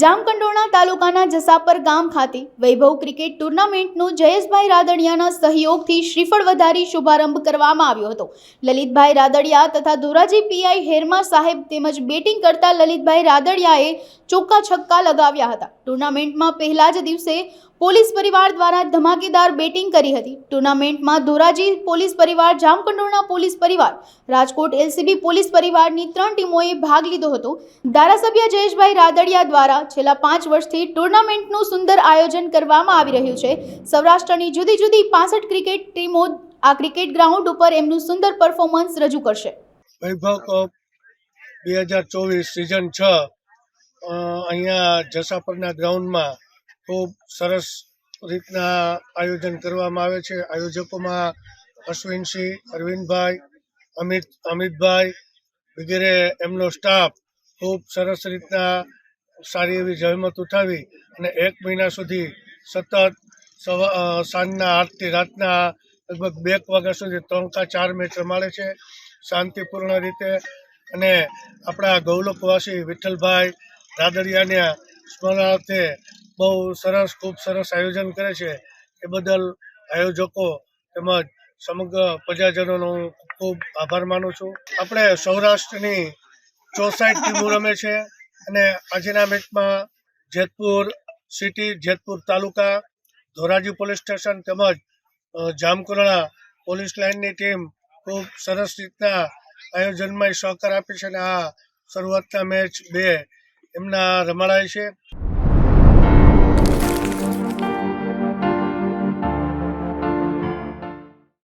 જામકંડોરણા તાલુકાના જસાપર ગામ ખાતે વૈભવ ક્રિકેટ ટુર્નામેન્ટનું જયેશભાઈ રાદડિયાના સહયોગથી શ્રીફળ વધારી શુભારંભ કરવામાં આવ્યો હતો। લલિતભાઈ રાદડિયા તથા ધોરાજી પીઆઈ હેરમા સાહેબ તેમજ બેટિંગ કરતા લલિતભાઈ રાદડિયાએ ચોક્કા છક્કા લગાવ્યા હતા। ટુર્નામેન્ટમાં પહેલા જ દિવસે પોલીસ પરિવાર દ્વારા ધમાકેદાર બેટિંગ કરી હતી। ટુર્નામેન્ટમાં ધોરાજી પોલીસ પરિવાર, જામકંડોરણા પોલીસ પરિવાર, રાજકોટ એલસીબી પોલીસ પરિવારની 3 ટીમોએ ભાગ લીધો હતો। ધારાસભ્ય જયેશભાઈ રાદડિયા દ્વારા છેલ્લા 5 વર્ષથી ટુર્નામેન્ટનું સુંદર આયોજન કરવામાં આવી રહ્યું છે। સૌરાષ્ટ્રની જુદી જુદી 65 ક્રિકેટ ટીમો આ ક્રિકેટ ગ્રાઉન્ડ ઉપર એમનું સુંદર પરફોર્મન્સ રજૂ કરશે। વૈભવ કપ 2024 સિઝન 6 અહીંયા જસાપરના ગ્રાઉન્ડમાં ખૂબ સરસ રીતના આયોજન કરવામાં આવે છે। આયોજકોમાં અશ્વિનસિંહ, અરવિંદભાઈ, અમિતભાઈ વગેરે એમનો સ્ટાફ ખૂબ સરસ રીતના સારી એવી જહેમત ઉઠાવી અને 1 મહિના સુધી સતત સાંજના 8 થી રાતના લગભગ 2 વાગ્યા સુધી 3 કે 4 મેચ રમાડે છે શાંતિપૂર્ણ રીતે। અને આપણા ગૌલોકવાસી વિઠ્ઠલભાઈ રાદડિયાના સ્મરણાર્થે બહુ સરસ, ખૂબ સરસ આયોજન કરે છે। એ બદલ આયોજકો તેમજ સમગ્ર પ્રજાજનોનો હું ખૂબ આભાર માનું છું। આપણે સૌરાષ્ટ્રની 64 ટીમો રમે છે અને આજના મેચમાં જેતપુર સિટી, જેતપુર તાલુકા, ધોરાજી પોલીસ સ્ટેશન તેમજ જામકંડોરણા પોલીસ લાઇનની ટીમ ખૂબ સરસ રીતના આયોજનમાં સહકાર આપે છે અને આ શરૂઆતના મેચ 2 એમના રમાડાય છે।